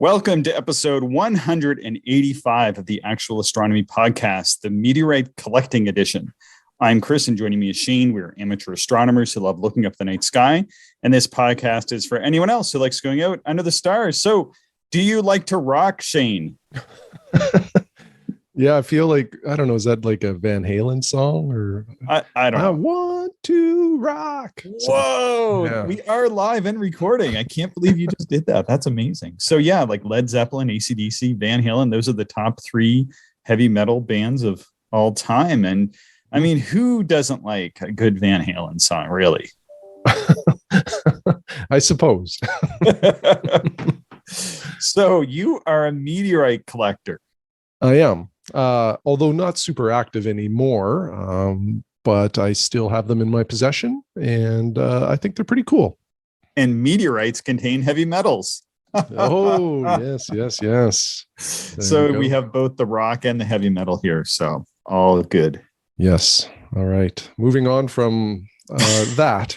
Welcome to episode 185 of the Actual Astronomy Podcast, the Meteorite Collecting Edition. I'm Chris, and joining me is Shane. We're amateur astronomers who love looking up the night sky, and this podcast is for anyone else who likes going out under the stars. So, do you like to rock, Shane? Yeah, I feel like, I don't know, is that like a Van Halen song? Or I don't know. I want to rock. Whoa, yeah. We are live and recording. I can't believe you just did that. That's amazing. So yeah, like Led Zeppelin, AC/DC, Van Halen, those are the top three heavy metal bands of all time. And I mean, who doesn't like a good Van Halen song, really? I suppose. So you are a meteorite collector. I am. Although not super active anymore, but I still have them in my possession, and I think they're pretty cool. And meteorites contain heavy metals. Oh, yes. So we have both the rock and the heavy metal here, so all good. Yes. All right. Moving on from that.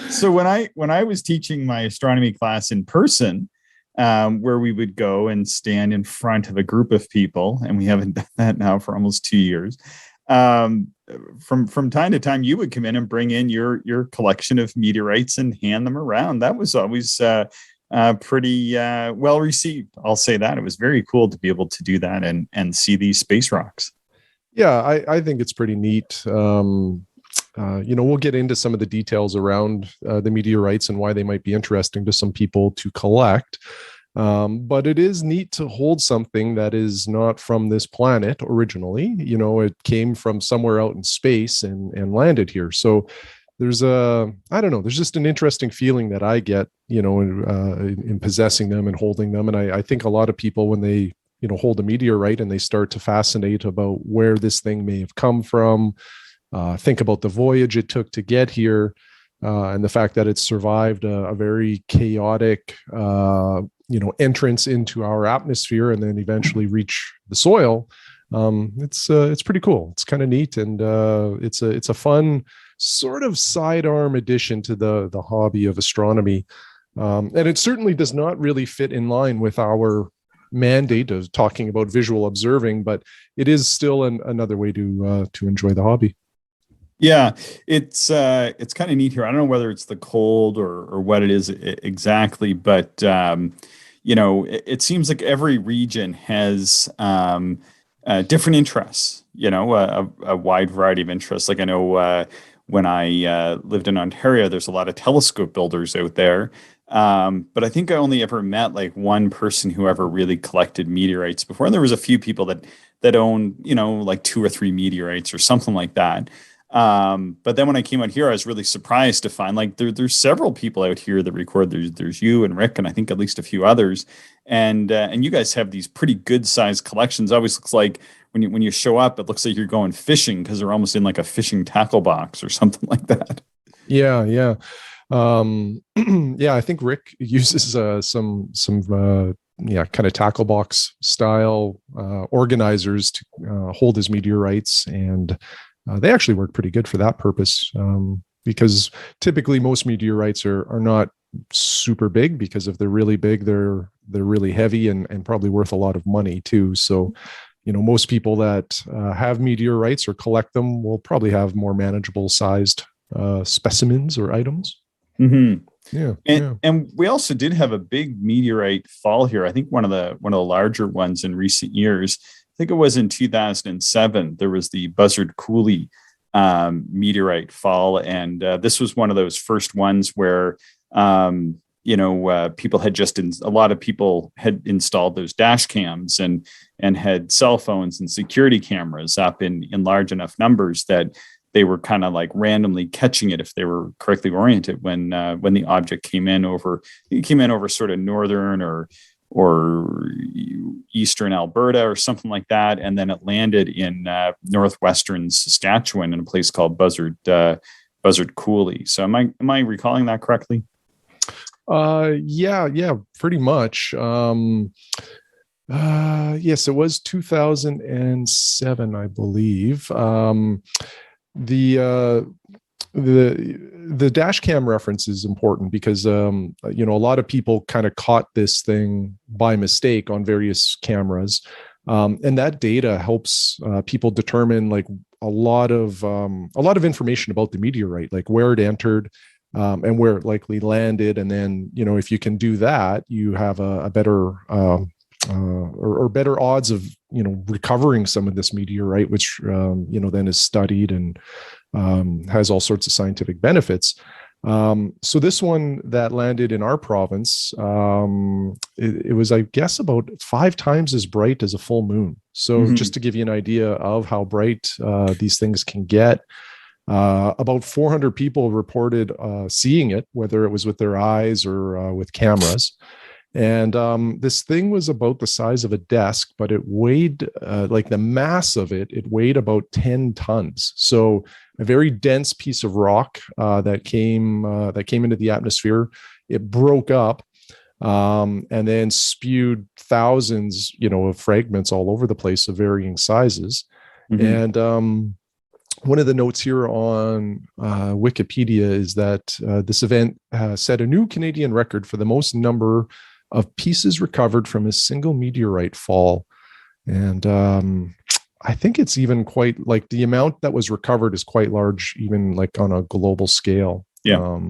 So when I was teaching my astronomy class in person, where we would go and stand in front of a group of people, and we haven't done that now for almost 2 years. From time to time, you would come in and bring in your collection of meteorites and hand them around. That was always pretty well received. I'll say that. It was very cool to be able to do that and see these space rocks. Yeah, I think it's pretty neat. We'll get into some of the details around the meteorites and why they might be interesting to some people to collect. But it is neat to hold something that is not from this planet originally. You know, it came from somewhere out in space and landed here. So there's there's just an interesting feeling that I get, in possessing them and holding them. And I think a lot of people, when they, hold a meteorite and they start to fascinate about where this thing may have come from, think about the voyage it took to get here, and the fact that it survived a very chaotic, entrance into our atmosphere and then eventually reach the soil. It's pretty cool. It's kind of neat, and it's a fun sort of sidearm addition to the hobby of astronomy. And it certainly does not really fit in line with our mandate of talking about visual observing, but it is still another way to enjoy the hobby. Yeah, it's kind of neat here. I don't know whether it's the cold or what it is exactly, but it seems like every region has different interests. A wide variety of interests. Like I know when I lived in Ontario, there's a lot of telescope builders out there. But I think I only ever met like one person who ever really collected meteorites before, and there was a few people that own like 2 or 3 meteorites or something like that. But then when I came out here, I was really surprised to find like there's several people out here that record. There's you and Rick, and I think at least a few others. And you guys have these pretty good sized collections. It always looks like when you show up, it looks like you're going fishing because they're almost in like a fishing tackle box or something like that. Yeah. I think Rick uses some kind of tackle box style organizers to hold his meteorites, and they actually work pretty good for that purpose, because typically most meteorites are not super big, because if they're really big, they're really heavy and probably worth a lot of money too. So, most people that have meteorites or collect them will probably have more manageable sized specimens or items. Mm-hmm. Yeah. And we also did have a big meteorite fall here. I think one of the larger ones in recent years. I think it was in 2007. There was the Buzzard Cooley meteorite fall, and this was one of those first ones where people had a lot of people had installed those dash cams and had cell phones and security cameras up in large enough numbers that they were kind of like randomly catching it if they were correctly oriented when the object came in over sort of northern or eastern Alberta or something like that, and then it landed in northwestern Saskatchewan in a place called Buzzard Cooley. So am I recalling that correctly? Yeah, pretty much. Yes, it was 2007, I believe. The dash cam reference is important because a lot of people kind of caught this thing by mistake on various cameras, and that data helps people determine like a lot of information about the meteorite, like where it entered, and where it likely landed. And then, if you can do that, you have a better or better odds of, recovering some of this meteorite, which, then is studied and has all sorts of scientific benefits. So this one that landed in our province, it was, I guess, about 5 times as bright as a full moon. So just to give you an idea of how bright these things can get, about 400 people reported seeing it, whether it was with their eyes or with cameras. And this thing was about the size of a desk, but it weighed, like the mass of it weighed about 10 tons. So a very dense piece of rock that came into the atmosphere. It broke up and then spewed thousands, of fragments all over the place of varying sizes. And one of the notes here on Wikipedia is that this event set a new Canadian record for the most number of pieces recovered from a single meteorite fall. And I think it's even quite like the amount that was recovered is quite large, even like on a global scale. Yeah.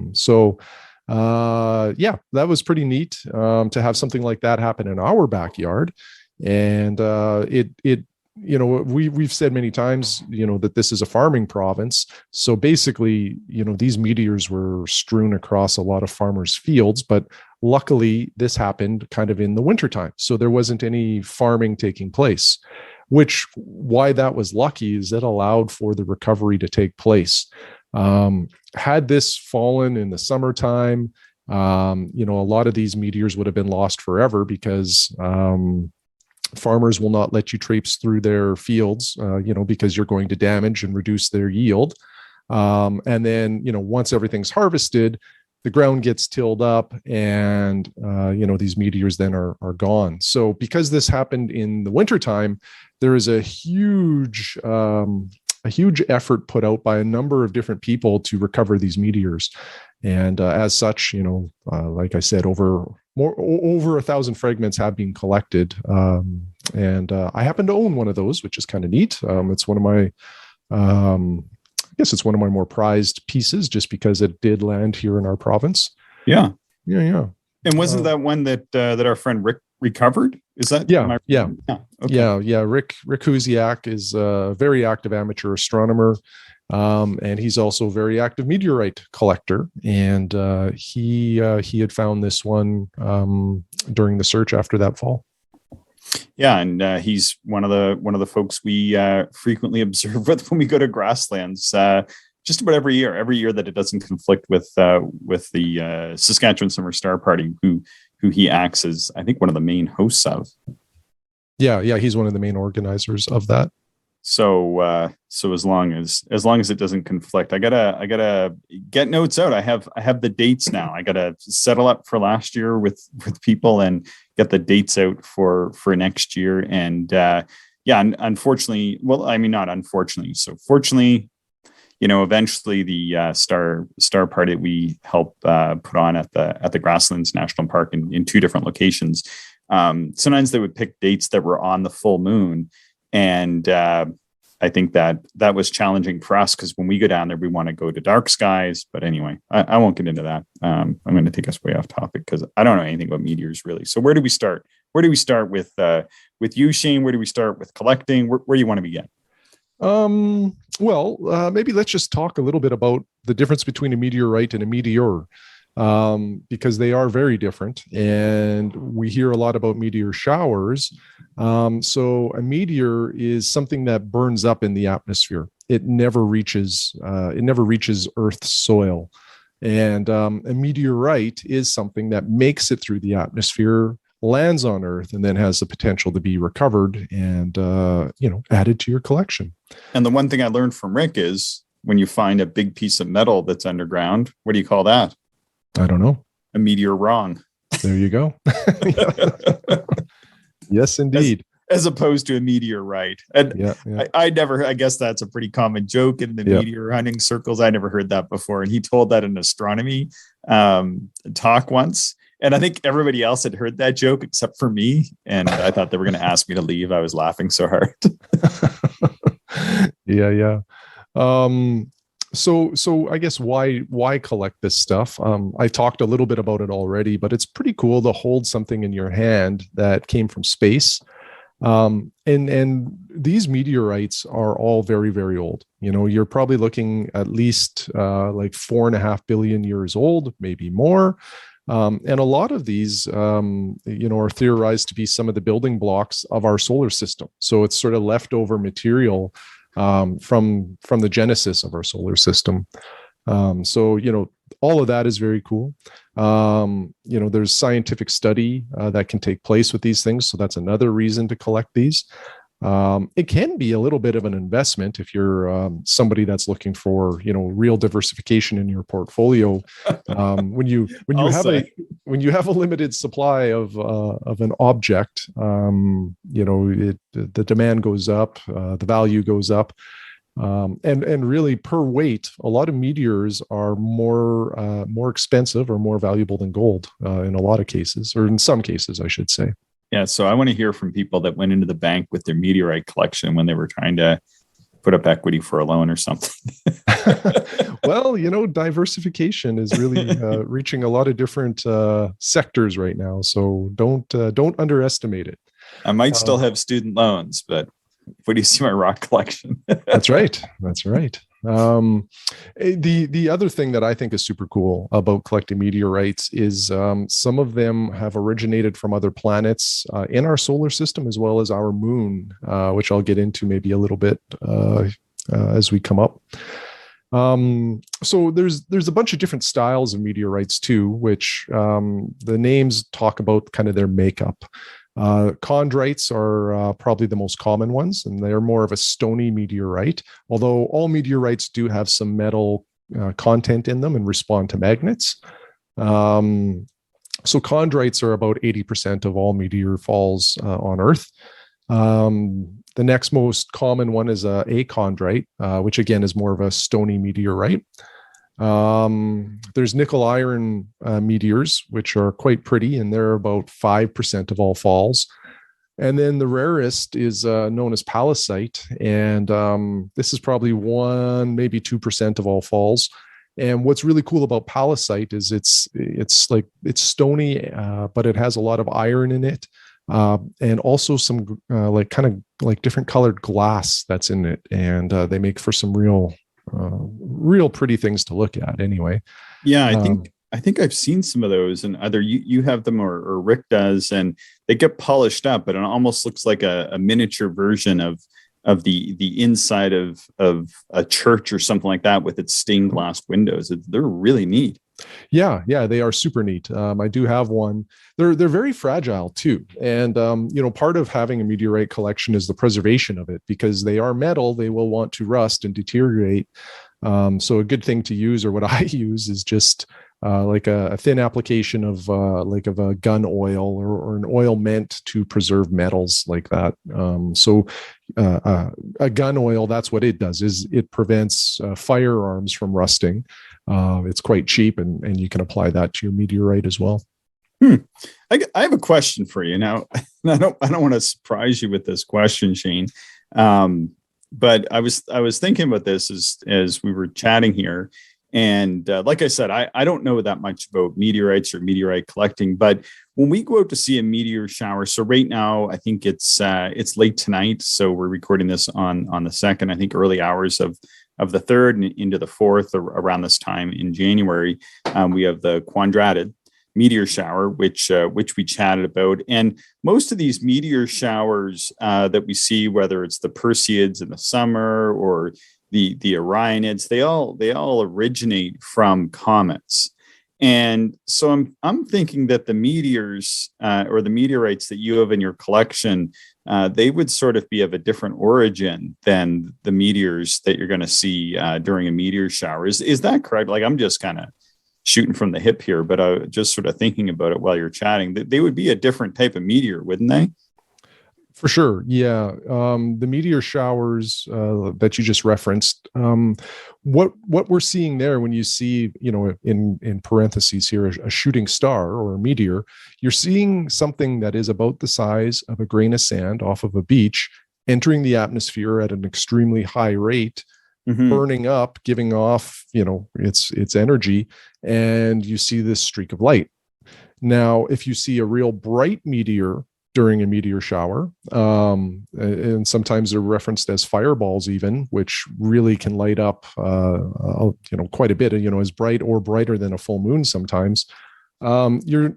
That was pretty neat to have something like that happen in our backyard. And we've said many times, that this is a farming province. So basically, these meteors were strewn across a lot of farmers' fields, but luckily this happened kind of in the wintertime. So there wasn't any farming taking place, why that was lucky is it allowed for the recovery to take place. Had this fallen in the summertime, a lot of these meteors would have been lost forever because, farmers will not let you traipse through their fields, because you're going to damage and reduce their yield. And then, once everything's harvested, the ground gets tilled up and, these meteors then are gone. So because this happened in the wintertime, there is a huge effort put out by a number of different people to recover these meteors. And as such, like I said, over 1,000 fragments have been collected. And I happen to own one of those, which is kind of neat. It's one of my, I guess it's one of my more prized pieces just because it did land here in our province. Yeah. Yeah. And wasn't that one that our friend Rick recovered? Is that? Yeah. Okay. Rick Huziak is a very active amateur astronomer. And he's also a very active meteorite collector. And he had found this one during the search after that fall. Yeah, and he's one of the folks we frequently observe with when we go to grasslands. Just about every year that it doesn't conflict with the Saskatchewan Summer Star Party, who he acts as, I think, one of the main hosts of. Yeah, he's one of the main organizers of that. So as long as it doesn't conflict, I gotta get notes out. I have the dates now. I gotta settle up for last year with people and get the dates out for next year. And unfortunately, well, I mean, not unfortunately. So fortunately, eventually the star party that we help put on at the Grasslands National Park in 2 different locations. Sometimes they would pick dates that were on the full moon. And I think that was challenging for us because when we go down there, we want to go to dark skies. But anyway, I won't get into that. I'm going to take us way off topic because I don't know anything about meteors really. So where do we start? Where do we start with you, Shane? Where do we start with collecting? Where do you want to begin? Maybe let's just talk a little bit about the difference between a meteorite and a meteor. Because they are very different, and we hear a lot about meteor showers. So a meteor is something that burns up in the atmosphere. It never reaches Earth's soil. And a meteorite is something that makes it through the atmosphere, lands on Earth, and then has the potential to be recovered and added to your collection. And the one thing I learned from Rick is when you find a big piece of metal that's underground, what do you call that? I don't know. A meteor wrong. There you go. Yes, indeed. as opposed to a meteorite. And Yeah, yeah, I guess that's a pretty common joke in the yeah. meteor hunting circles. I never heard that before. And he told that in astronomy talk once. And I think everybody else had heard that joke except for me. And I thought they were going to ask me to leave. I was laughing so hard. Yeah, yeah. So I guess why collect this stuff? I talked a little bit about it already, but it's pretty cool to hold something in your hand that came from space. And these meteorites are all very, very old. You know, you're probably looking at least like 4.5 billion years old, maybe more. And a lot of these, are theorized to be some of the building blocks of our solar system. So it's sort of leftover material from the genesis of our solar system. So all of that is very cool. There's scientific study that can take place with these things, so that's another reason to collect these. It can be a little bit of an investment if you're somebody that's looking for real diversification in your portfolio. When you have a limited supply of an object, the demand goes up, the value goes up. And really per weight, a lot of meteors are more expensive or more valuable than gold in a lot of cases, or in some cases, I should say. Yeah, so I want to hear from people that went into the bank with their meteorite collection when they were trying to put up equity for a loan or something. Well, diversification is really reaching a lot of different sectors right now. So don't underestimate it. I might still have student loans, but what do you see my rock collection? That's right. That's right. The other thing that I think is super cool about collecting meteorites is some of them have originated from other planets in our solar system, as well as our moon, which I'll get into maybe a little bit as we come up. So there's a bunch of different styles of meteorites too, which the names talk about kind of their makeup. Chondrites are probably the most common ones, and they're more of a stony meteorite, although all meteorites do have some metal content in them and respond to magnets. So chondrites are about 80% of all meteor falls on Earth. The next most common one is a achondrite, which again is more of a stony meteorite. There's nickel iron meteors, which are quite pretty, and they're about 5% of all falls. And then the rarest is known as Palacite, and this is probably 1, maybe 2% of all falls. And what's really cool about Palacite is it's stony, but it has a lot of iron in it, and also some kind of different colored glass that's in it, and they make for some real pretty things to look at anyway. Yeah, I think I've seen some of those, and either you have them or Rick does, and they get polished up, but it almost looks like a miniature version of the inside of a church or something like that with its stained glass windows. They're really neat. Yeah, they are super neat. I do have one. They're very fragile too, and part of having a meteorite collection is the preservation of it, because they are metal. They will want to rust and deteriorate. So a good thing to use, or what I use, is just like a thin application of a gun oil or an oil meant to preserve metals like that. So a gun oil, that's what it does, is it prevents firearms from rusting. It's quite cheap, and you can apply that to your meteorite as well. I have a question for you now. I don't want to surprise you with this question, Shane. But I was thinking about this as we were chatting here. And like I said, I don't know that much about meteorites or meteorite collecting, but when we go out to see a meteor shower, so right now I think it's late tonight, so we're recording this on the 2nd, I think early hours of the 3rd and into the 4th, around this time in January. We have the Quadrantid meteor shower, which we chatted about, and most of these meteor showers that we see, whether it's the Perseids in the summer or the Orionids, they all originate from comets. And so I'm thinking that the meteors or the meteorites that you have in your collection, they would sort of be of a different origin than the meteors that you're going to see during a meteor shower. Is that correct? Like, I'm just kind of shooting from the hip here, but just sort of thinking about it while you're chatting, they would be a different type of meteor, wouldn't they? For sure. Yeah. The meteor showers that you just referenced, what we're seeing there when you see, in parentheses here, a shooting star or a meteor, you're seeing something that is about the size of a grain of sand off of a beach entering the atmosphere at an extremely high rate, Hmm. burning up, giving off, its energy, and you see this streak of light. Now, if you see a real bright meteor during a meteor shower, and sometimes they're referenced as fireballs, even, which really can light up, quite a bit, as bright or brighter than a full moon sometimes. You're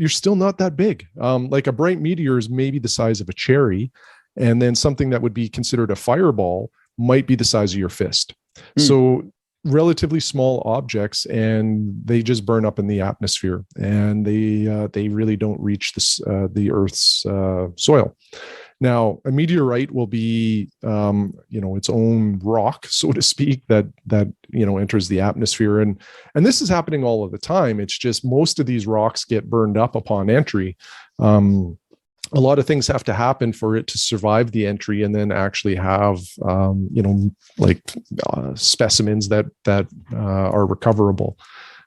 still not that big. Like a bright meteor is maybe the size of a cherry, and then something that would be considered a fireball might be the size of your fist. So relatively small objects, and they just burn up in the atmosphere, and they really don't reach the Earth's soil. Now, a meteorite will be, its own rock, so to speak, that enters the atmosphere, and this is happening all of the time. It's just most of these rocks get burned up upon entry. A lot of things have to happen for it to survive the entry and then actually have, specimens that are recoverable.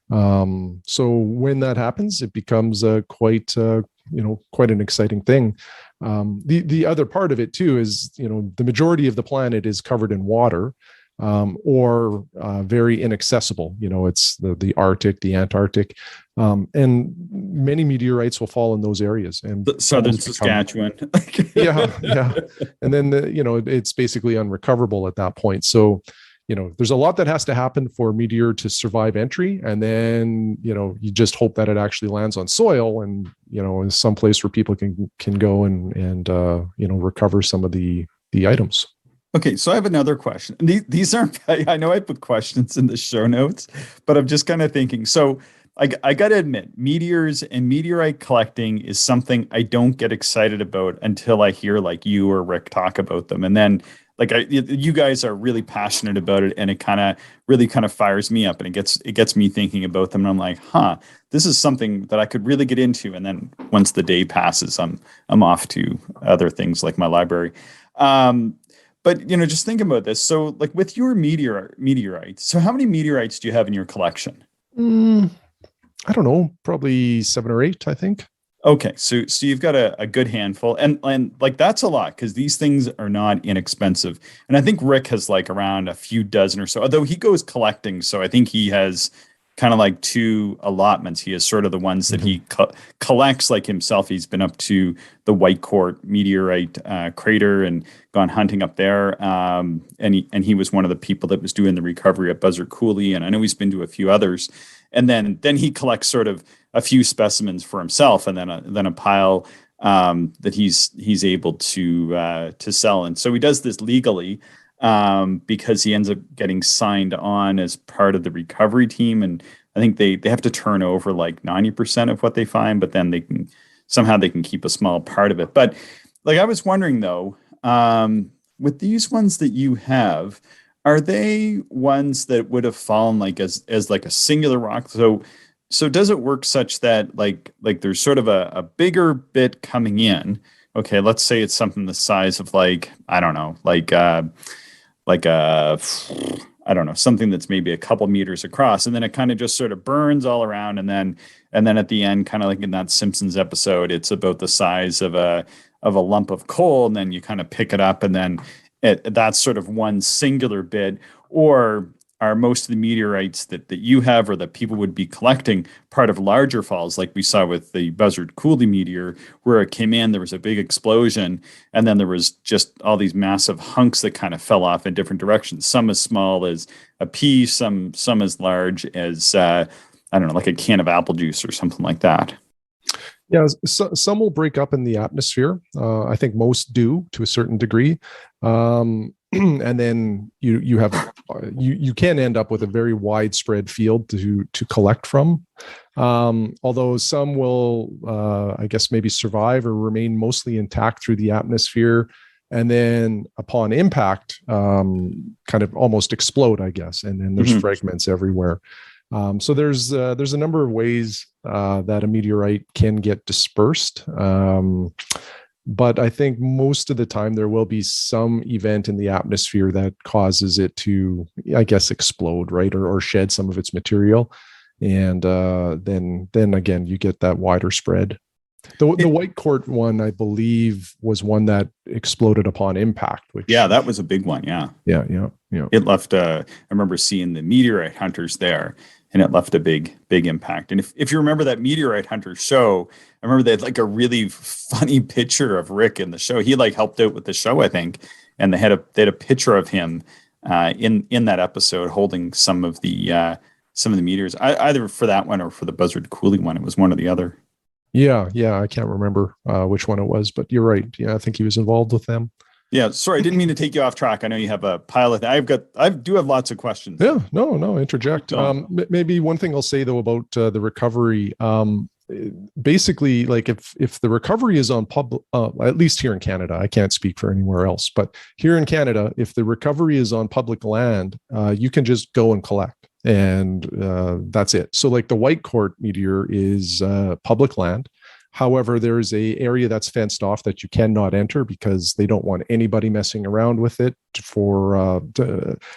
So when that happens, it becomes quite an exciting thing. The other part of it too is, the majority of the planet is covered in water, or very inaccessible. It's the Arctic, the Antarctic, and many meteorites will fall in those areas. And Southern Saskatchewan. yeah. And then it's basically unrecoverable at that point. So, there's a lot that has to happen for a meteor to survive entry, and then you just hope that it actually lands on soil, and in some place where people can go and recover some of the items. Okay, so I have another question. These aren't, I know I put questions in the show notes, but I'm just kind of thinking. So I got to admit, meteors and meteorite collecting is something I don't get excited about until I hear like you or Rick talk about them. And then you guys are really passionate about it, and it really fires me up, and it gets me thinking about them. And I'm like, this is something that I could really get into. And then once the day passes, I'm off to other things like my library. But just think about this. So, like with your meteorites, so how many meteorites do you have in your collection? I don't know, probably 7 or 8, I think. Okay, so you've got a good handful, and like that's a lot because these things are not inexpensive. And I think Rick has like around a few dozen or so, although he goes collecting. So I think he has kind of like two allotments. He has sort of the ones that he collects like himself. He's been up to the Whitecourt meteorite crater and gone hunting up there. And he was one of the people that was doing the recovery at Buzzard Cooley. And I know he's been to a few others. And then he collects sort of a few specimens for himself, and then a pile that he's able to sell. And so he does this legally, because he ends up getting signed on as part of the recovery team. And I think they have to turn over like 90% of what they find, but then they can keep a small part of it. But like I was wondering though, with these ones that you have, are they ones that would have fallen like as like a singular rock? So does it work such that like there's sort of a bigger bit coming in? Okay, let's say it's something the size of like, I don't know, I don't know, something that's maybe a couple meters across, and then it kind of just sort of burns all around, and then at the end, kind of like in that Simpsons episode, it's about the size of a lump of coal, and then you kind of pick it up, and then that's sort of one singular bit. Or are most of the meteorites that you have or that people would be collecting part of larger falls, like we saw with the Buzzard Cooley meteor, where it came in, there was a big explosion, and then there was just all these massive hunks that kind of fell off in different directions, some as small as a pea, some as large as I don't know, like a can of apple juice or something like that. Yeah, some will break up in the atmosphere. I think most do to a certain degree. And then you have you can end up with a very widespread field to collect from. Although some will, I guess, maybe survive or remain mostly intact through the atmosphere, and then upon impact, kind of almost explode, I guess. And then there's fragments everywhere. So there's a number of ways that a meteorite can get dispersed. But I think most of the time there will be some event in the atmosphere that causes it to, I guess, explode, right, or shed some of its material, and then again you get that wider spread. The white court one, I believe, was one that exploded upon impact. Which, yeah, that was a big one. Yeah, yeah. it left. I remember seeing the meteorite hunters there, and it left a big impact. And if you remember that meteorite hunter show, I remember they had like a really funny picture of Rick in the show. He like helped out with the show, I think, and they had a picture of him in that episode holding some of the meteors, either for that one or for the Buzzard Cooley one. It was one or the other. Yeah, I can't remember which one it was, but you're right. Yeah, I think he was involved with them. Yeah, sorry, I didn't mean to take you off track. I know you have a pile of. I do have lots of questions. Yeah, no, interject. Maybe one thing I'll say though about the recovery. Basically, like if the recovery is on public, at least here in Canada, I can't speak for anywhere else, but here in Canada, if the recovery is on public land, you can just go and collect. And that's it. So like the White Court meteor is public land. However, there's a area that's fenced off that you cannot enter because they don't want anybody messing around with it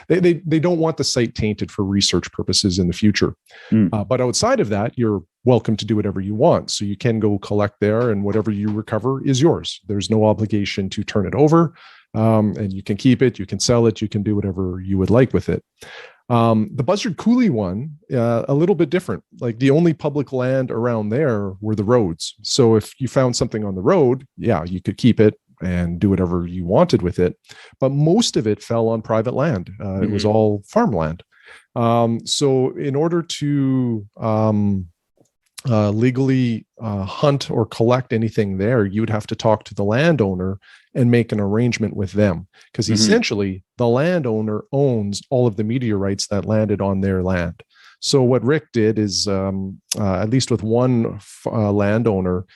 they don't want the site tainted for research purposes in the future. But outside of that, you're welcome to do whatever you want. So you can go collect there, and whatever you recover is yours. There's no obligation to turn it over, and you can keep it, you can sell it, you can do whatever you would like with it. The Buzzard Cooley one, a little bit different. Like the only public land around there were the roads. So if you found something on the road, yeah, you could keep it and do whatever you wanted with it. But most of it fell on private land. It was all farmland. So in order to legally hunt or collect anything there, you would have to talk to the landowner and make an arrangement with them, because essentially the landowner owns all of the meteorites that landed on their land. So what Rick did is, at least with one landowner,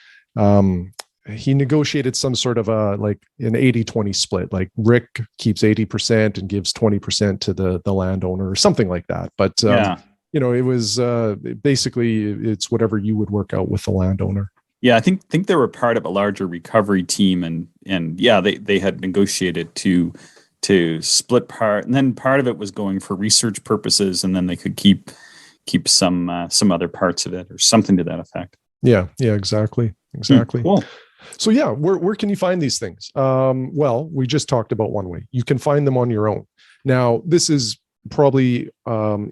he negotiated some sort of like an 80-20 split. Like Rick keeps 80% and gives 20% to the landowner or something like that. But it was basically it's whatever you would work out with the landowner. Yeah, I think they were part of a larger recovery team, and yeah, they had negotiated to split part, and then part of it was going for research purposes, and then they could keep some other parts of it or something to that effect. Yeah, exactly. Cool. So yeah, where can you find these things? Well, we just talked about one way. You can find them on your own. Now, this is probably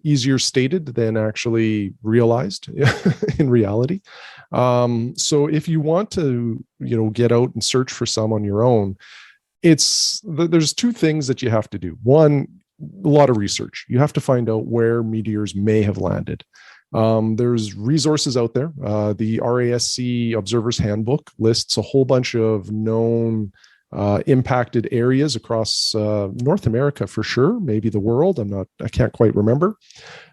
easier stated than actually realized in reality. So if you want to, get out and search for some on your own, there's two things that you have to do. One, a lot of research. You have to find out where meteors may have landed. There's resources out there. The RASC Observer's Handbook lists a whole bunch of known impacted areas across North America for sure, maybe the world. I can't quite remember.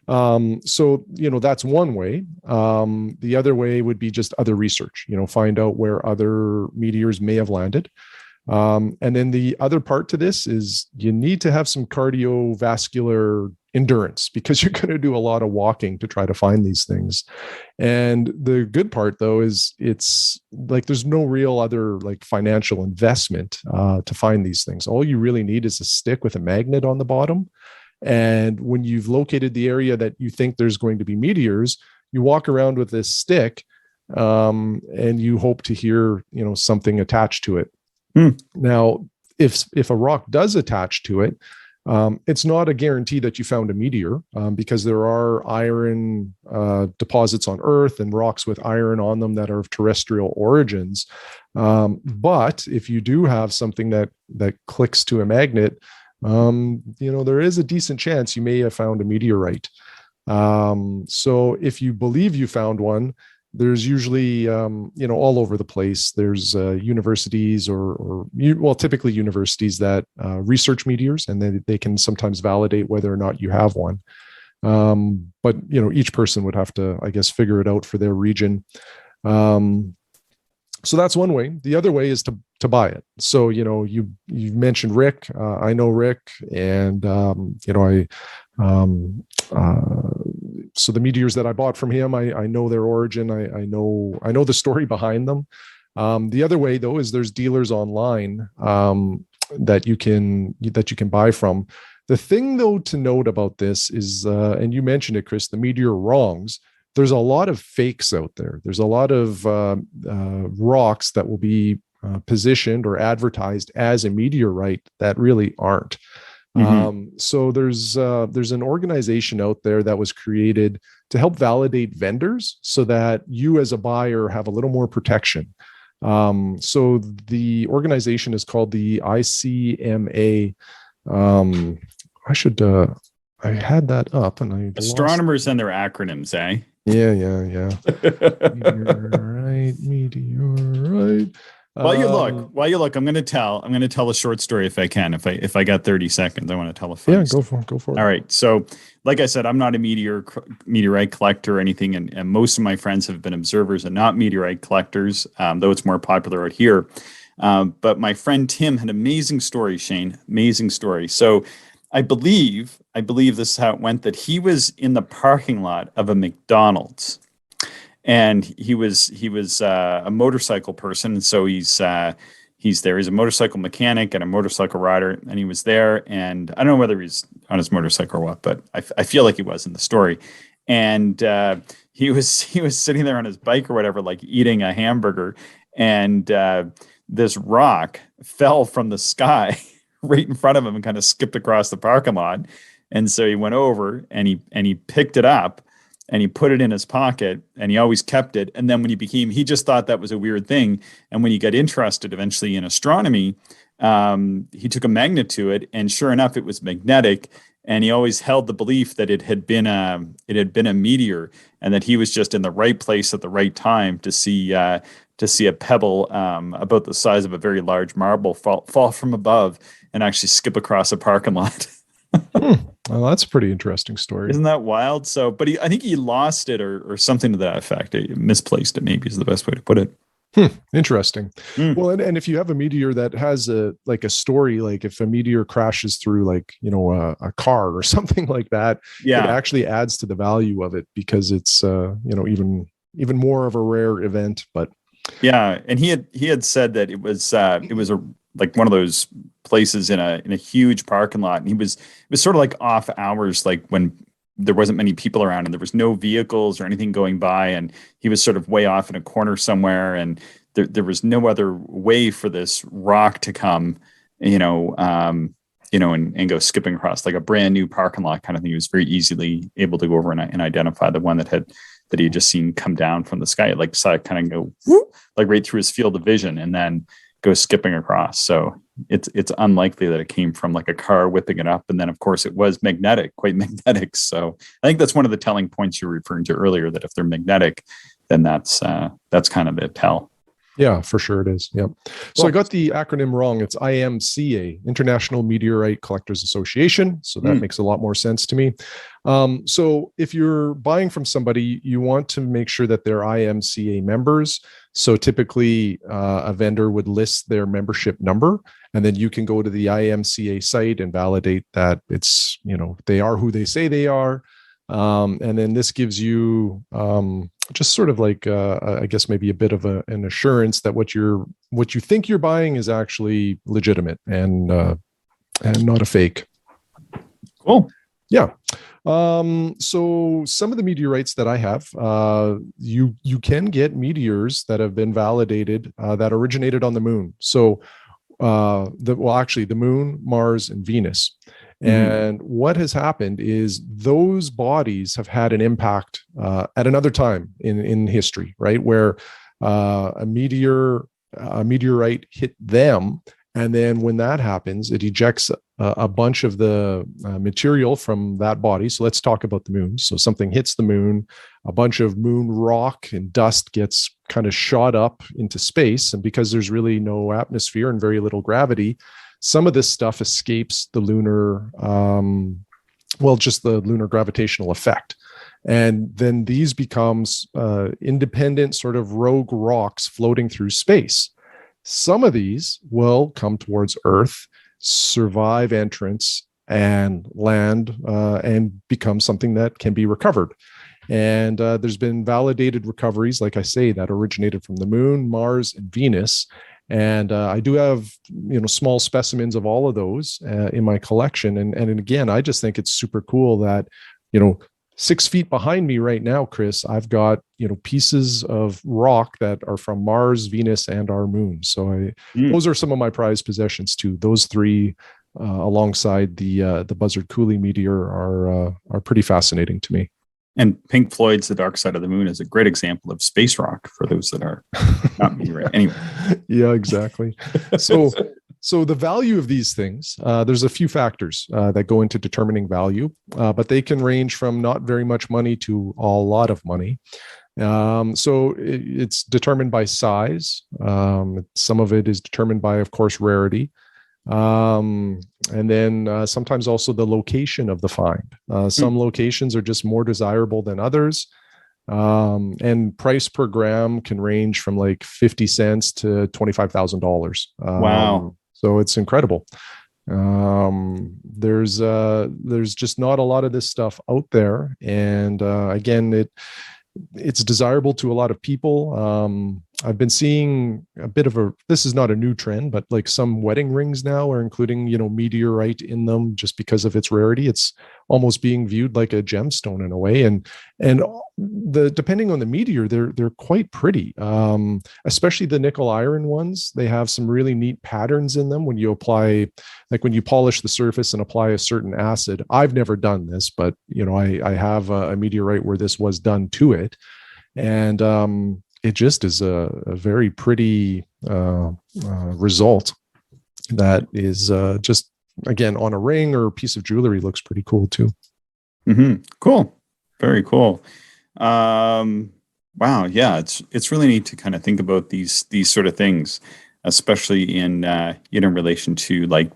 So, that's one way. The other way would be just other research, find out where other meteors may have landed. And then the other part to this is you need to have some cardiovascular endurance, because you're going to do a lot of walking to try to find these things. And the good part though is it's like there's no real other like financial investment to find these things. All you really need is a stick with a magnet on the bottom. And when you've located the area that you think there's going to be meteors, you walk around with this stick and you hope to hear something attached to it. Now, if a rock does attach to it, it's not a guarantee that you found a meteor, because there are iron deposits on Earth and rocks with iron on them that are of terrestrial origins. But if you do have something that clicks to a magnet, there is a decent chance you may have found a meteorite. So if you believe you found one, there's usually, all over the place. There's universities or typically universities that research meteors, and then they can sometimes validate whether or not you have one. But, each person would have to, I guess, figure it out for their region. So that's one way. The other way is to buy it. So, you mentioned Rick. I know Rick, and, so the meteors that I bought from him, I know their origin. I know the story behind them. The other way, though, is there's dealers online that you can buy from. The thing, though, to note about this is, and you mentioned it, Chris, the meteor wrongs. There's a lot of fakes out there. There's a lot of rocks that will be positioned or advertised as a meteorite that really aren't. So there's an organization out there that was created to help validate vendors so that you as a buyer have a little more protection. So the organization is called the ICMA. I had that up and I Astronomers and their acronyms, eh? Yeah. Meteorite. While you look, I'm going to tell a short story if I can. If I got 30 seconds, I want to tell a funny story. Go for it. All right. So, like I said, I'm not a meteorite collector or anything, and most of my friends have been observers and not meteorite collectors, though it's more popular out here. But my friend Tim had an amazing story, Shane. Amazing story. So, I believe this is how it went, that he was in the parking lot of a McDonald's. And he was a motorcycle person, and so he's there. He's a motorcycle mechanic and a motorcycle rider, and he was there. And I don't know whether he's on his motorcycle or what, but I feel like he was in the story. And he was sitting there on his bike or whatever, like eating a hamburger, and this rock fell from the sky right in front of him and kind of skipped across the parking lot. And so he went over and he picked it up. And he put it in his pocket, and he always kept it. And then when he just thought that was a weird thing. And when he got interested eventually in astronomy, he took a magnet to it, and sure enough, it was magnetic. And he always held the belief that it had been a meteor, and that he was just in the right place at the right time to see a pebble about the size of a very large marble fall from above and actually skip across a parking lot. Well, that's a pretty interesting story. Isn't that wild? So, but I think he lost it or something to that effect. He misplaced it, maybe is the best way to put it. Interesting. Well, and if you have a meteor that has a story, like if a meteor crashes through a car or something like that, it actually adds to the value of it because it's even more of a rare event. But yeah, and he had said that it was like one of those places in a huge parking lot, and it was sort of like off hours, like when there wasn't many people around and there was no vehicles or anything going by, and he was sort of way off in a corner somewhere, and there was no other way for this rock to come, and go skipping across like a brand new parking lot kind of thing. He was very easily able to go over and identify the one that he had just seen come down from the sky. Like saw it kind of go whoop, like right through his field of vision, and then go skipping across. So it's unlikely that it came from like a car whipping it up. And then of course it was quite magnetic. So I think that's one of the telling points you were referring to earlier, that if they're magnetic, then that's kind of the tell. Yeah, for sure it is. Yep. So I got the acronym wrong. It's IMCA, International Meteorite Collectors Association. So that makes a lot more sense to me. So if you're buying from somebody, you want to make sure that they're IMCA members. So typically a vendor would list their membership number, and then you can go to the IMCA site and validate that it's, they are who they say they are. And then this gives you just sort of like, I guess maybe a bit of an assurance that what you think you're buying is actually legitimate and not a fake. Cool. Yeah. So some of the meteorites that I have, you can get meteors that have been validated that originated on the moon. So the moon, Mars, and Venus. And what has happened is those bodies have had an impact at another time in history, right? Where a meteorite hit them. And then when that happens, it ejects a bunch of the material from that body. So let's talk about the moon. So something hits the moon, a bunch of moon rock and dust gets kind of shot up into space. And because there's really no atmosphere and very little gravity, some of this stuff escapes the lunar, just the lunar gravitational effect. And then these becomes independent sort of rogue rocks floating through space. Some of these will come towards Earth, survive entrance and land and become something that can be recovered. And there's been validated recoveries, like I say, that originated from the moon, Mars, and Venus. And I do have, small specimens of all of those in my collection. And again, I just think it's super cool that, 6 feet behind me right now, Chris, I've got, pieces of rock that are from Mars, Venus, and our moon. So those are some of my prized possessions too. Those three, alongside the Buzzard Cooley meteor, are pretty fascinating to me. And Pink Floyd's The Dark Side of the Moon is a great example of space rock for those that are not meteorite. Anyway. Yeah, exactly. So the value of these things, there's a few factors that go into determining value, but they can range from not very much money to a lot of money. So it's determined by size. Some of it is determined by, of course, rarity. And then sometimes also the location of the find. Some locations are just more desirable than others. And price per gram can range from like 50 cents to $25,000. Wow. So it's incredible. There's just not a lot of this stuff out there. And again, it's desirable to a lot of people. I've been seeing a bit of this is not a new trend, but like some wedding rings now are including, meteorite in them just because of its rarity. It's almost being viewed like a gemstone in a way. And depending on the meteor, they're quite pretty. Especially the nickel iron ones. They have some really neat patterns in them when you apply, like when you polish the surface and apply a certain acid. I've never done this, but I have a meteorite where this was done to it. And it just is a very pretty result that is just, again, on a ring or a piece of jewelry, looks pretty cool too. Mm-hmm. Cool. Very cool. Wow. Yeah. It's really neat to kind of think about these sort of things, especially in, relation to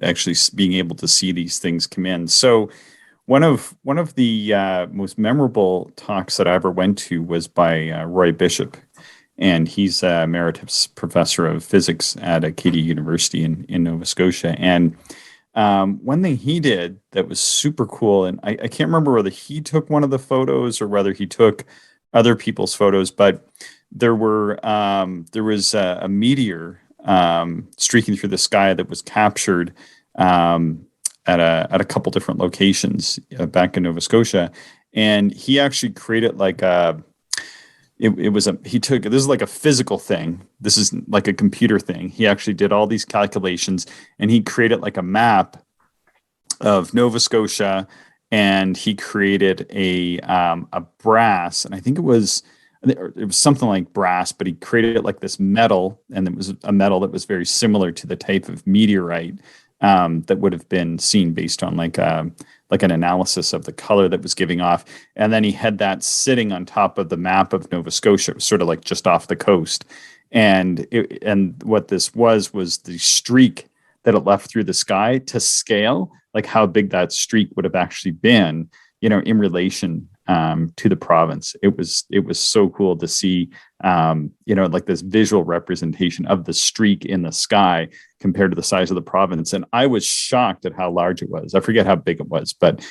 actually being able to see these things come in. So, one of the most memorable talks that I ever went to was by Roy Bishop, and he's a emeritus professor of physics at Acadia University in Nova Scotia. And one thing he did that was super cool, and I can't remember whether he took one of the photos or whether he took other people's photos, but there was a meteor streaking through the sky that was captured at a couple different locations back in Nova Scotia, and he actually created like this is like a physical thing. This is like a computer thing. He actually did all these calculations, and he created like a map of Nova Scotia, and he created a brass, and I think it was something like brass, but he created it like this metal, and it was a metal that was very similar to the type of meteorite that would have been seen based on like an analysis of the color that was giving off. And then he had that sitting on top of the map of Nova Scotia. It was sort of like just off the coast. And what this was the streak that it left through the sky to scale, like how big that streak would have actually been, in relation to the province. It was so cool to see, like this visual representation of the streak in the sky compared to the size of the province. And I was shocked at how large it was. I forget how big it was, but,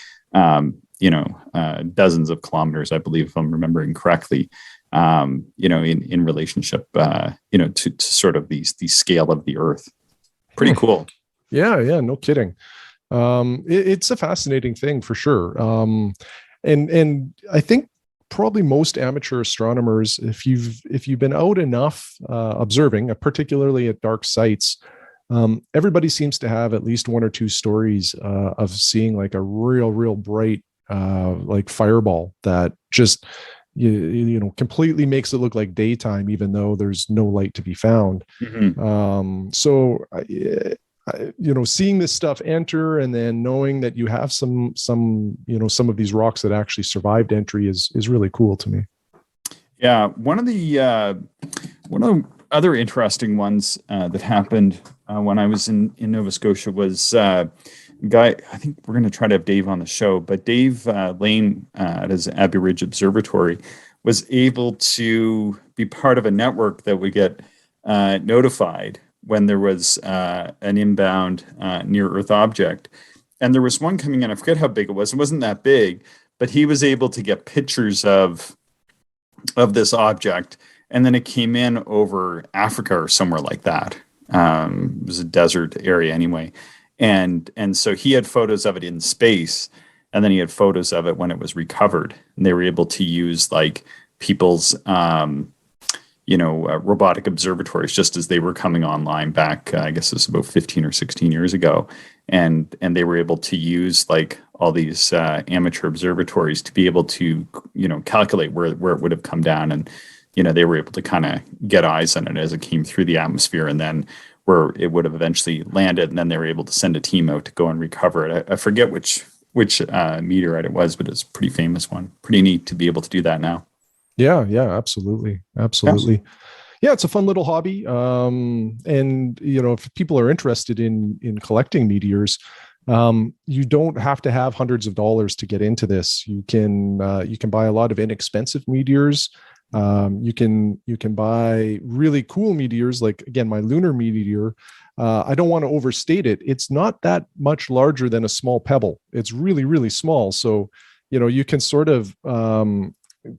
dozens of kilometers, I believe, if I'm remembering correctly, in relationship, to sort of the scale of the earth. Pretty cool. Yeah. No kidding. It's a fascinating thing for sure. And I think probably most amateur astronomers, if you've been out enough observing, particularly at dark sites, everybody seems to have at least one or two stories of seeing like a real bright like fireball that just completely makes it look like daytime, even though there's no light to be found. Mm-hmm. Seeing this stuff enter and then knowing that you have some of these rocks that actually survived entry is really cool to me. Yeah. One of the other interesting ones that happened when I was in Nova Scotia was guy, I think we're going to try to have Dave on the show, but Dave Lane at his Abbey Ridge Observatory was able to be part of a network that would get notified when there was an inbound near Earth object. And there was one coming in, I forget how big it was. It wasn't that big, but he was able to get pictures of this object, and then it came in over Africa or somewhere like that. It was a desert area anyway, and so he had photos of it in space, and then he had photos of it when it was recovered, and they were able to use like people's robotic observatories just as they were coming online back, I guess it was about 15 or 16 years ago. And they were able to use like all these amateur observatories to be able to, calculate where it would have come down. And, they were able to kind of get eyes on it as it came through the atmosphere, and then where it would have eventually landed. And then they were able to send a team out to go and recover it. I forget which meteorite it was, but it's a pretty famous one. Pretty neat to be able to do that now. Yeah, absolutely. Yeah, it's a fun little hobby. And if people are interested in collecting meteors, you don't have to have hundreds of dollars to get into this. You can buy a lot of inexpensive meteors. You can buy really cool meteors, like again, my lunar meteor. I don't want to overstate it. It's not that much larger than a small pebble. It's really, really small. So, you can sort of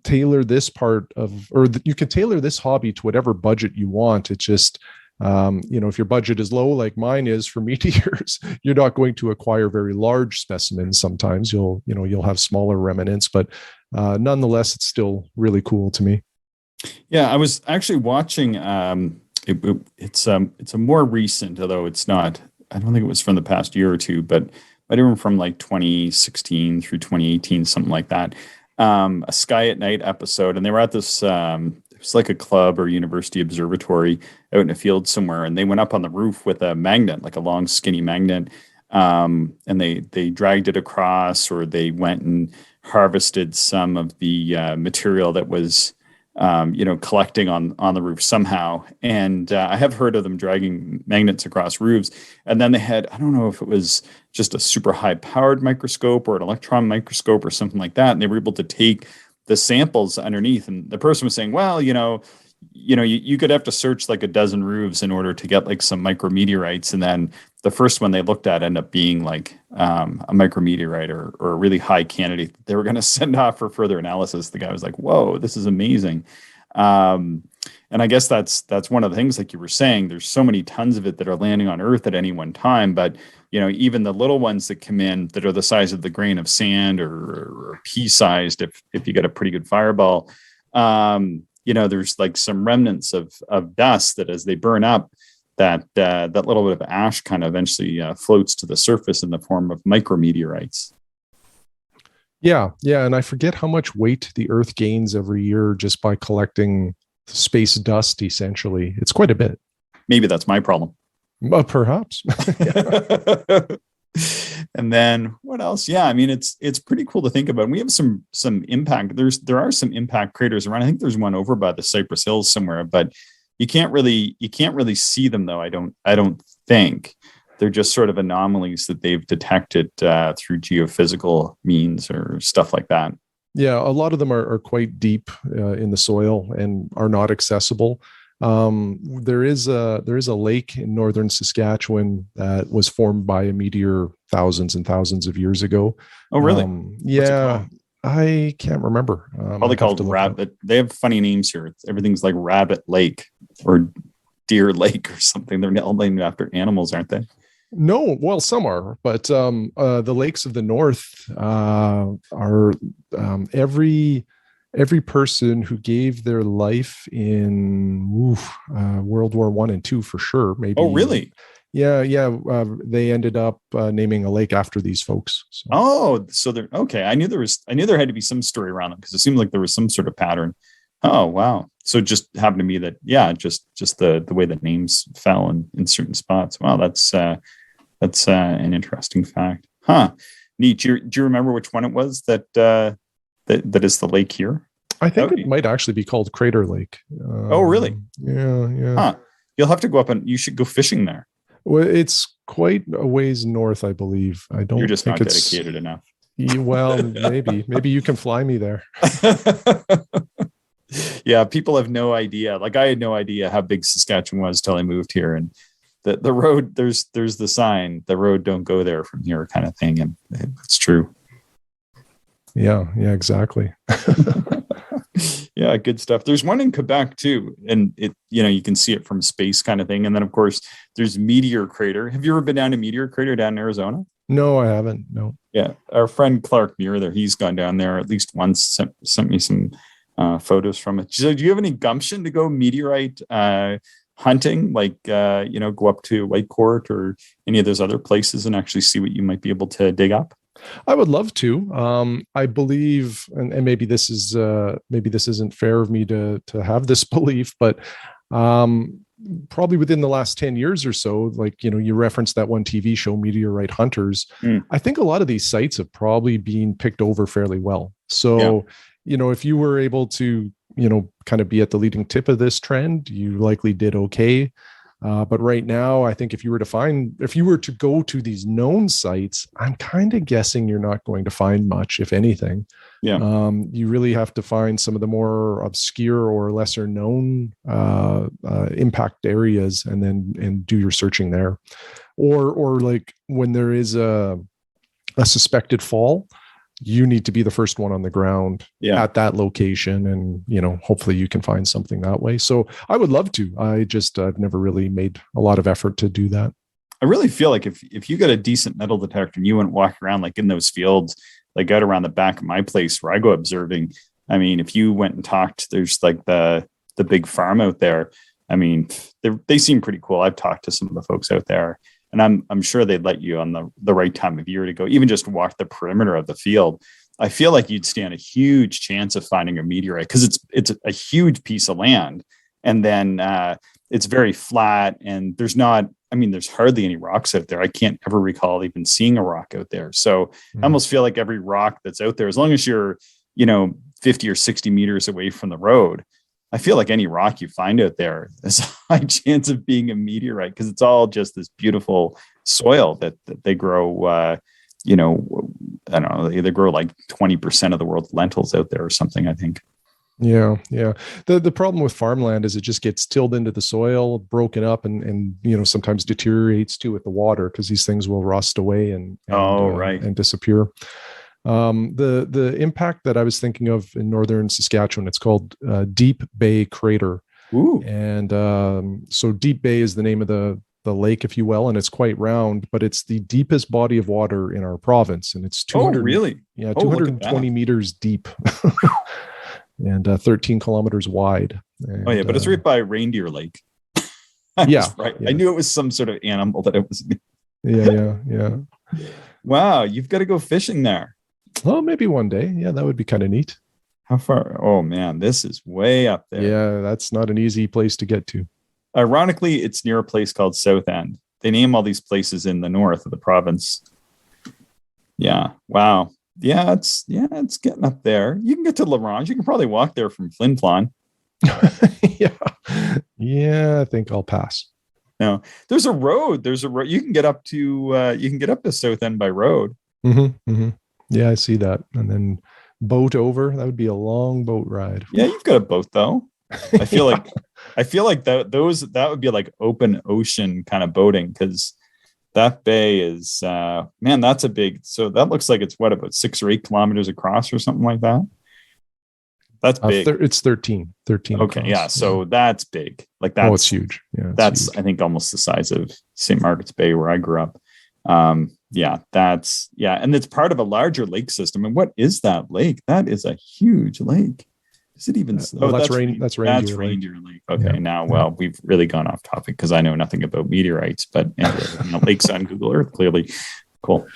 tailor this you can tailor this hobby to whatever budget you want. It's just, if your budget is low, like mine is for meteors, you're not going to acquire very large specimens. Sometimes you'll have smaller remnants, but nonetheless, it's still really cool to me. Yeah, I was actually watching. It's a more recent, although it's not. I don't think it was from the past year or two, but even from like 2016 through 2018, something like that. A Sky at Night episode, and they were at this. It was like a club or university observatory out in a field somewhere, and they went up on the roof with a magnet, like a long, skinny magnet, and they dragged it across, or they went and harvested some of the material that was collecting on the roof somehow. And I have heard of them dragging magnets across roofs. And then they had, I don't know if it was just a super high powered microscope or an electron microscope or something like that. And they were able to take the samples underneath. And the person was saying, well, you could have to search like a dozen roofs in order to get like some micrometeorites. And then the first one they looked at ended up being like a micrometeorite or a really high candidate that they were going to send off for further analysis. The guy was like, whoa, this is amazing. And I guess that's one of the things, like you were saying, there's so many tons of it that are landing on Earth at any one time. But, even the little ones that come in that are the size of the grain of sand or pea-sized, if you get a pretty good fireball, there's like some remnants of dust that as they burn up, that little bit of ash kind of eventually floats to the surface in the form of micrometeorites. Yeah. And I forget how much weight the Earth gains every year just by collecting space dust, essentially. It's quite a bit. Maybe that's my problem. Perhaps. And then what else? Yeah, I mean, it's pretty cool to think about. And we have some impact. There are some impact craters around. I think there's one over by the Cypress Hills somewhere, but you can't really see them though. I don't think. They're just sort of anomalies that they've detected through geophysical means or stuff like that. Yeah, a lot of them are quite deep in the soil and are not accessible. There is a lake in northern Saskatchewan that was formed by a meteor thousands and thousands of years ago. Oh, really? Yeah, I can't remember. Probably called Rabbit. They have funny names here. Everything's like Rabbit Lake or Deer Lake or something. They're all named after animals, aren't they? No, well, some are, but the lakes of the north are every person who gave their life in World War I and II for sure. Maybe. Oh, really? Yeah. They ended up naming a lake after these folks. So. Oh, so they're okay. I knew there had to be some story around them because it seemed like there was some sort of pattern. Oh, wow. So it just happened to be that, yeah, just the way the names fell in certain spots. Wow, that's an interesting fact. Huh. Neat. Do you remember which one it was that is the lake here? I think it might actually be called Crater Lake. Oh, really? Yeah. Huh. You'll have to go up and you should go fishing there. Well, it's quite a ways north, I believe. I don't. You're just think not dedicated enough. Well, maybe you can fly me there. Yeah, people have no idea. Like I had no idea how big Saskatchewan was till I moved here, and the road there's the sign, the road don't go there from here kind of thing, and it's true. Yeah, exactly. Yeah, good stuff. There's one in Quebec too, and you can see it from space kind of thing. And then of course there's Meteor Crater. Have you ever been down to Meteor Crater down in Arizona? No, I haven't. No. Yeah, our friend Clark Muir there, he's gone down there at least once. Sent me some photos from it. So, do you have any gumption to go meteorite hunting? Like, go up to Whitecourt or any of those other places and actually see what you might be able to dig up? I would love to. I believe, and maybe this isn't fair of me to have this belief, but probably within the last 10 years or so, like, you referenced that one TV show, Meteorite Hunters. I think a lot of these sites have probably been picked over fairly well. So, if you were able to, kind of be at the leading tip of this trend, you likely did okay. But right now, I think if you were to go to these known sites, I'm kind of guessing you're not going to find much, if anything. Yeah. You really have to find some of the more obscure or lesser known impact areas, and do your searching there, or like when there is a suspected fall, you need to be the first one on the ground at that location, and hopefully you can find something that way. So I would love to. I've never really made a lot of effort to do that. I really feel like if you got a decent metal detector and you went walk around like in those fields, like out around the back of my place where I go observing, I mean, if you went and talked, there's like the big farm out there. I mean, they seem pretty cool. I've talked to some of the folks out there, and I'm sure they'd let you on the right time of year to go, even just walk the perimeter of the field. I feel like you'd stand a huge chance of finding a meteorite because it's a huge piece of land, and then it's very flat, and there's hardly any rocks out there. I can't ever recall even seeing a rock out there. So I almost feel like every rock that's out there, as long as you're 50 or 60 meters away from the road, I feel like any rock you find out there, there's a high chance of being a meteorite because it's all just this beautiful soil that they grow. I don't know, they grow like 20% of the world's lentils out there or something, I think. Yeah. The problem with farmland is it just gets tilled into the soil, broken up, and sometimes deteriorates too with the water because these things will rust away and disappear. The impact that I was thinking of in northern Saskatchewan, it's called Deep Bay Crater. Ooh. And so Deep Bay is the name of the lake, if you will, and it's quite round, but it's the deepest body of water in our province, and it's 220 meters deep. And 13 kilometers wide. And, but it's right by Reindeer Lake. Right. Yeah. I knew it was some sort of animal that it was. Yeah. Wow, you've got to go fishing there. Well, maybe one day. Yeah, that would be kind of neat. How far? Oh man, this is way up there. Yeah, that's not an easy place to get to. Ironically, it's near a place called South End. They name all these places in the north of the province. Yeah. Wow. Yeah, it's getting up there. You can get to La Ronge. You can probably walk there from Flin Flon. Yeah, I think I'll pass. No, there's a road. You can get up to South End by road. Mm-hmm. Yeah, I see that. And then boat over. That would be a long boat ride. Yeah, you've got a boat though. I feel like that would be like open ocean kind of boating because that bay is that's a big. So that looks like it's about 6 or 8 kilometers across or something like that. That's big. It's 13. Okay, across. Yeah. So that's big. Like that's. Oh, it's huge. Yeah. That's huge. I think almost the size of St. Margaret's Bay where I grew up. And it's part of a larger lake system. And what is that lake? That is a huge lake. Is it even? That's Reindeer Lake. Okay, now, we've really gone off topic because I know nothing about meteorites, but lakes on Google Earth, clearly. Cool.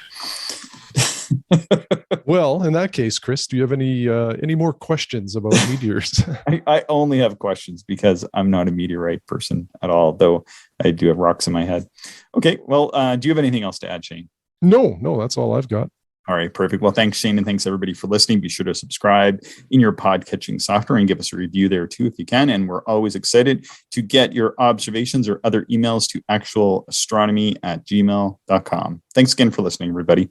Well, in that case, Chris, do you have any more questions about meteors? I only have questions because I'm not a meteorite person at all, though I do have rocks in my head. Okay, well, do you have anything else to add, Shane? No, that's all I've got. All right, perfect. Well, thanks, Shane, and thanks everybody for listening. Be sure to subscribe in your podcatching software and give us a review there too if you can. And we're always excited to get your observations or other emails to actualastronomy@gmail.com. Thanks again for listening, everybody.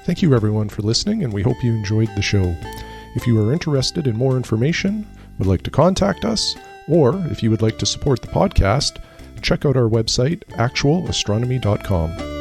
Thank you, everyone, for listening, and we hope you enjoyed the show. If you are interested in more information, would like to contact us, or if you would like to support the podcast, check out our website, actualastronomy.com.